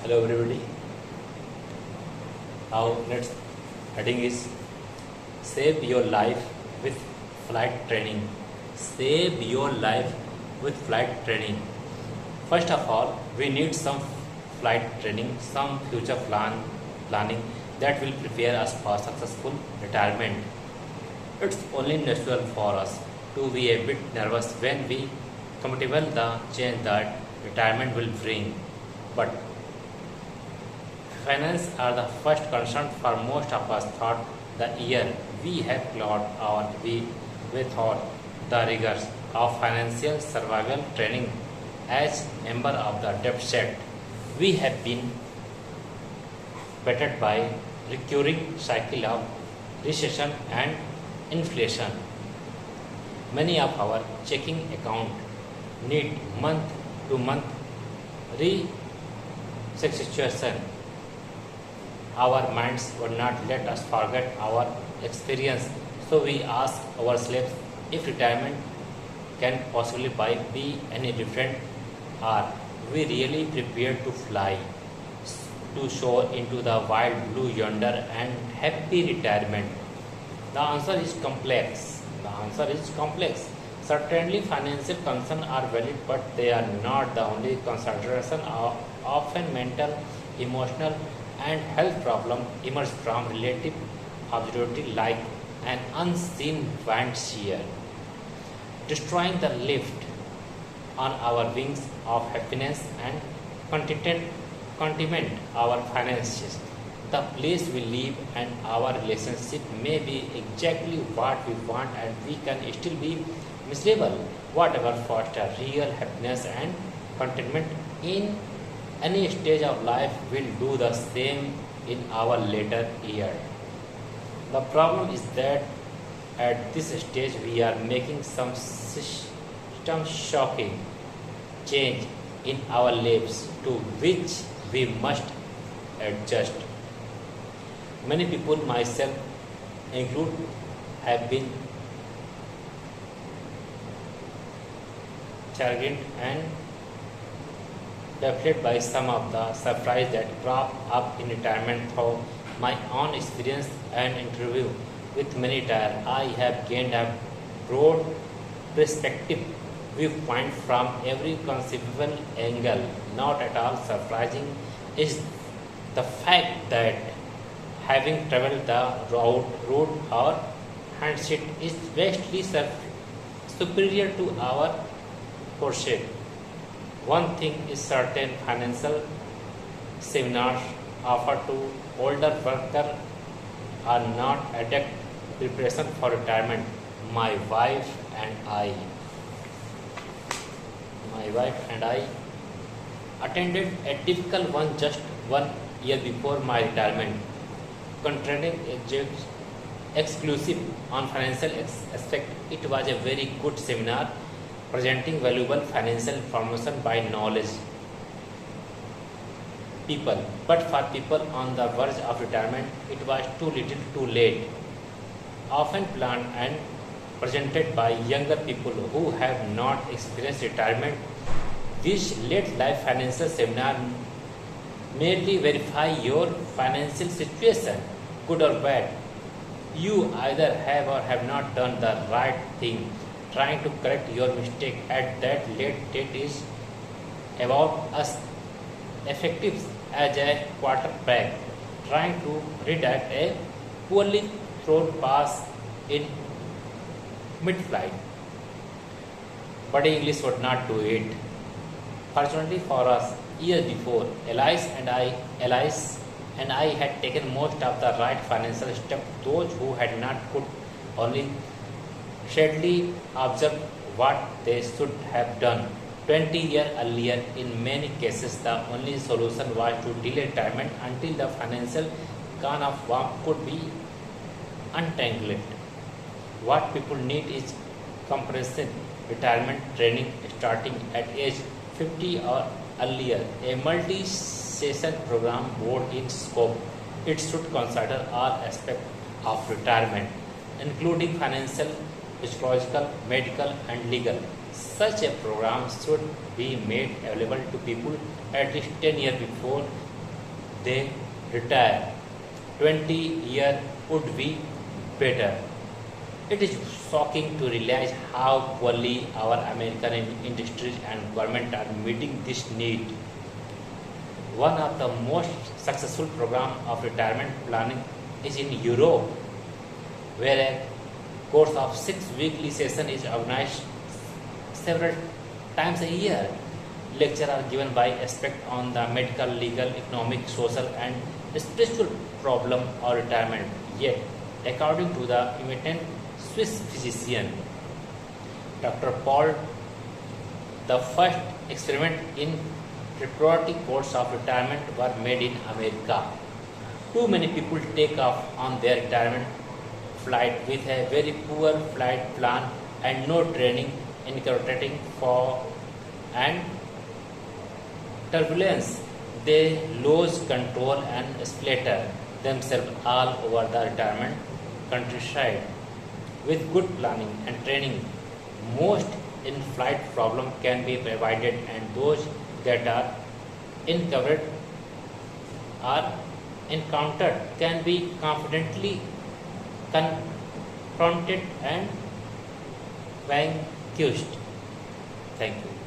Hello everybody. Our next heading is Save Your Life with Flight Training. Save your life with flight training. First of all, we need some flight training, some future planning that will prepare us for successful retirement. It's only natural for us to be a bit nervous when we contemplate the change that retirement will bring. But finance are the first concern for most of us throughout the year. We have clawed our way without the rigors of financial survival training as member of the debt set. We have been battered by recurring cycle of recession and inflation. Many of our checking account need month to month resuscitation. Our minds would not let us forget our experience, so we ask ourselves if retirement can possibly be any different. Are we really prepared to fly to soar into the wild blue yonder and happy retirement? The answer is complex. Certainly, financial concerns are valid, but they are not the only consideration. Often, mental, emotional, and health problems emerge from relative obscurity like an unseen wind shear, destroying the lift on our wings of happiness and contentment our finances. The place we live and our relationship may be exactly what we want, and we can still be miserable. Whatever foster real happiness and contentment in any stage of life will do the same in our later year. The problem is that at this stage we are making some system shocking change in our lives to which we must adjust. Many people, myself included, have been chagrined and baffled by some of the surprise that crop up in retirement. Through my own experience and interview with many retired, I have gained a broad perspective viewpoint from every conceivable angle. Not at all surprising is the fact that having traveled the road our handset is vastly superior to our pursuit. One thing is certain, financial seminars offered to older workers are not adequate preparation for retirement. My wife and I attended a difficult one just 1 year before my retirement, containing exclusive on financial aspect. It was a very good seminar presenting valuable financial information by knowledge people. But for people on the verge of retirement, it was too little too late. Often planned and presented by younger people who have not experienced retirement, this late life financial seminar merely verify your financial situation, good or bad. You either have or have not done the right thing. Trying to correct your mistake at that late date is about as effective as a quarterback trying to redact a poorly thrown pass in mid-flight. Body English would not do it. Fortunately for us, years before, Alice and I had taken most of the right financial steps. Those who had not could only sadly observe what they should have done 20 years earlier. In many cases, the only solution was to delay retirement until the financial can of worm could be untangled. What people need is comprehensive retirement training starting at age 50 or earlier. A multi-session program board in scope. It should consider all aspects of retirement, including financial, psychological, medical, and legal. Such a program should be made available to people at least 10 years before they retire. 20 years would be better. It is shocking to realize how poorly our American industries and government are meeting this need. One of the most successful programs of retirement planning is in Europe, where a course of 6 weekly session is organized several times a year. Lectures are given by experts on the medical, legal, economic, social, and spiritual problem of retirement. Yet, according to the eminent Swiss physician Dr. Paul, the first experiment in reproductive course of retirement were made in America. Too many people take off on their retirement flight with a very poor flight plan and no training in calculating for and turbulence. They lose control and splatter themselves all over the retirement countryside. With good planning and training, most in-flight problems can be avoided, and those that are uncovered or encountered can be confidently confronted and vanquished. Thank you.